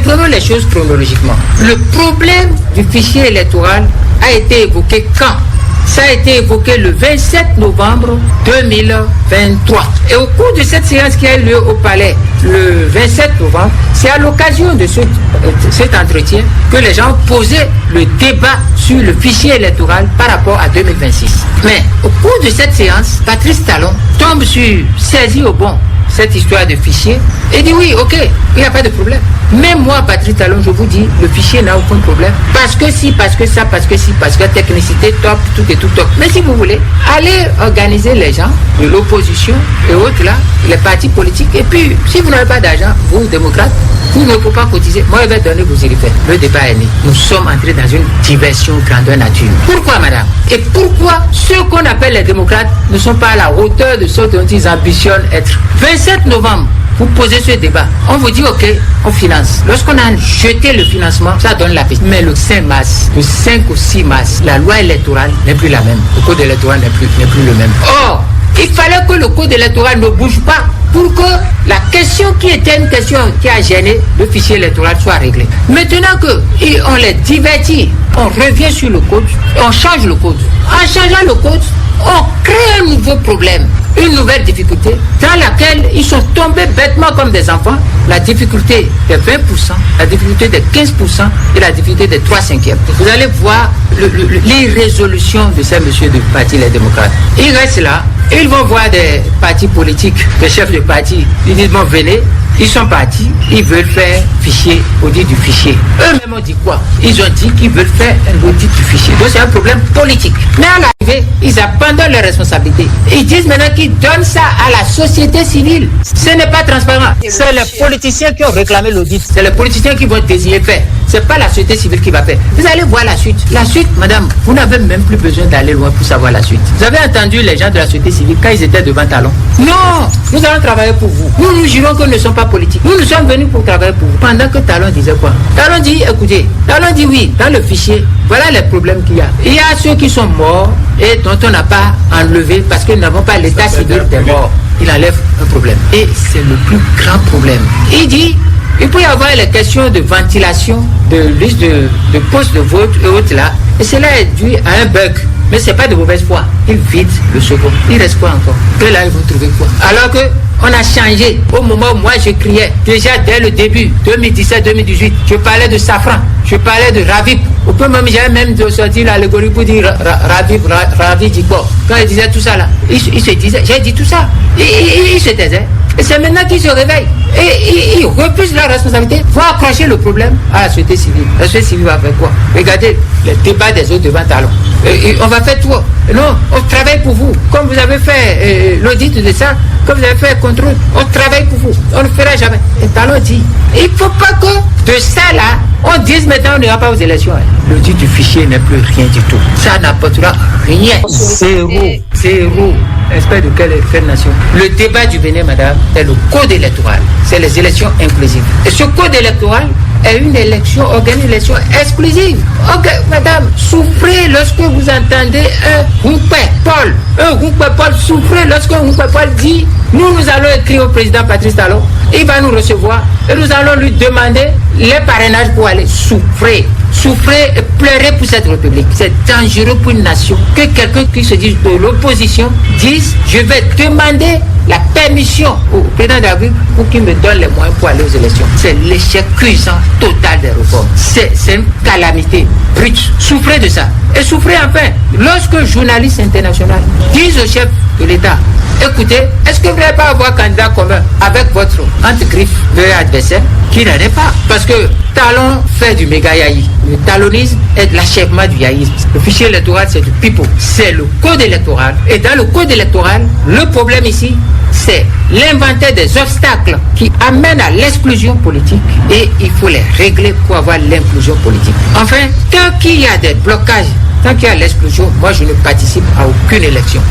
prenons les choses chronologiquement. Le problème du fichier électoral a été évoqué quand? Ça a été évoqué le 27 novembre 2023. Et au cours de cette séance qui a eu lieu au Palais le 27 novembre, c'est à l'occasion de cet entretien que les gens posaient le débat sur le fichier électoral par rapport à 2026. Mais au cours de cette séance, Patrice Talon tombe saisi au bon cette histoire de fichier et dit oui, ok, il n'y a pas de problème. Mais moi, Patrice Talon, je vous dis, le fichier n'a aucun problème. Parce que si, parce que ça, parce que si, parce que technicité top, tout et tout top. Mais si vous voulez, allez organiser les gens de l'opposition et autres là, les partis politiques. Et puis, si vous n'avez pas d'argent, vous, démocrates, vous ne pouvez pas cotiser. Moi, je vais donner vos irrifères. Le débat est né. Nous sommes entrés dans une diversion grandeur nature. Pourquoi, madame? Et pourquoi ceux qu'on appelle les démocrates ne sont pas à la hauteur de ce dont ils ambitionnent être? 27 novembre, vous posez ce débat. On vous dit, ok, on finance. Lorsqu'on a jeté le financement, ça donne la piste. Mais le 5 mars, le 5 ou 6 mars, la loi électorale n'est plus la même. Le code électoral n'est plus le même. Or, il fallait que le code électoral ne bouge pas pour que la question qui était une question qui a gêné le fichier électoral soit réglée. Maintenant qu'on les divertit, on revient sur le code, on change le code. En changeant le code, on crée un nouveau problème, une nouvelle difficulté dans laquelle ils sont tombés bêtement comme des enfants. La difficulté de 20%, la difficulté de 15% et la difficulté de 3/5. Vous allez voir l'irrésolution de ces messieurs du parti Les Démocrates. Ils restent là, ils vont voir des partis politiques, des chefs de parti, ils disent bon venez. Ils sont partis, ils veulent faire fichier, audit du fichier. Eux-mêmes ont dit quoi? Ils ont dit qu'ils veulent faire un audit du fichier. Donc c'est un problème politique. Mais à l'arrivée, ils abandonnent leurs responsabilités. Ils disent maintenant qu'ils donnent ça à la société civile. Ce n'est pas transparent. C'est les politiciens qui ont réclamé l'audit. C'est les politiciens qui vont désigner faire. Ce n'est pas la société civile qui va faire. Vous allez voir la suite. La suite, madame, vous n'avez même plus besoin d'aller loin pour savoir la suite. Vous avez entendu les gens de la société civile quand ils étaient devant Talon? Non, nous allons travailler pour vous. Nous jurons que nous ne sommes pas politiques. Nous sommes venus pour travailler pour vous. Pendant que Talon disait quoi? Talon dit, écoutez, Talon dit oui, dans le fichier, voilà les problèmes qu'il y a. Il y a ceux qui sont morts et dont on n'a pas enlevé parce que nous n'avons pas l'état civil des morts. Il enlève un problème. Et c'est le plus grand problème. Il dit, il peut y avoir les questions de ventilation, de liste de postes de vote et autres là. Et cela est dû à un bug. Mais ce n'est pas de mauvaise foi. Ils vident le second. Il reste quoi encore? Et là, ils vont trouver quoi? Alors que on a changé. Au moment où moi je criais, déjà dès le début, 2017-2018, je parlais de Safran, je parlais de Ravip. Au peu même, j'avais même sorti l'allégorie pour dire Ravip dit quoi? Quand il disait tout ça là, il se disait, j'ai dit tout ça. Il se taisait. Et c'est maintenant qu'ils se réveillent. Et ils repoussent la responsabilité, vont accrocher le problème à la société civile. La société civile va faire quoi? Regardez les débats des autres devant Talon. On va faire tout. Non, on travaille pour vous. Comme vous avez fait l'audit de ça, comme vous avez fait le contrôle, on travaille pour vous. On ne le fera jamais. Et Talon dit, il ne faut pas que de ça là, on dise maintenant on n'ira pas aux élections. L'audit du fichier n'est plus rien du tout. Ça n'apportera rien. Zéro. Espèce de quelle nation? Le débat du Bénin, madame, c'est le code électoral. C'est les élections inclusives. Et ce code électoral est une élection, une élection exclusive. Ok, madame, souffrez lorsque vous entendez un Roumpé Paul, souffrez lorsque un Roumpé Paul dit, nous allons écrire au président Patrice Talon, il va nous recevoir et nous allons lui demander les parrainages pour aller souffrir et pleurer pour cette république. C'est dangereux pour une nation que quelqu'un qui se dit de l'opposition dise, je vais demander la permission au président de la République pour qu'il me donne les moyens pour aller aux élections. C'est l'échec cuisant total des réformes. C'est une calamité brute. Souffrez de ça. Et souffrez enfin lorsque journalistes internationaux disent au chef de l'État, écoutez, est-ce que vous n'allez pas avoir candidat commun avec votre entre-griffe de adversaire qui n'en est pas? Parce que Talon fait du méga yaï. Le talonisme est l'achèvement du yaïsme. Le fichier électoral, c'est du pipeau. C'est le code électoral. Et dans le code électoral, le problème ici, c'est l'inventaire des obstacles qui amènent à l'exclusion politique et il faut les régler pour avoir l'inclusion politique. Enfin, tant qu'il y a des blocages, tant qu'il y a l'exclusion, moi je ne participe à aucune élection.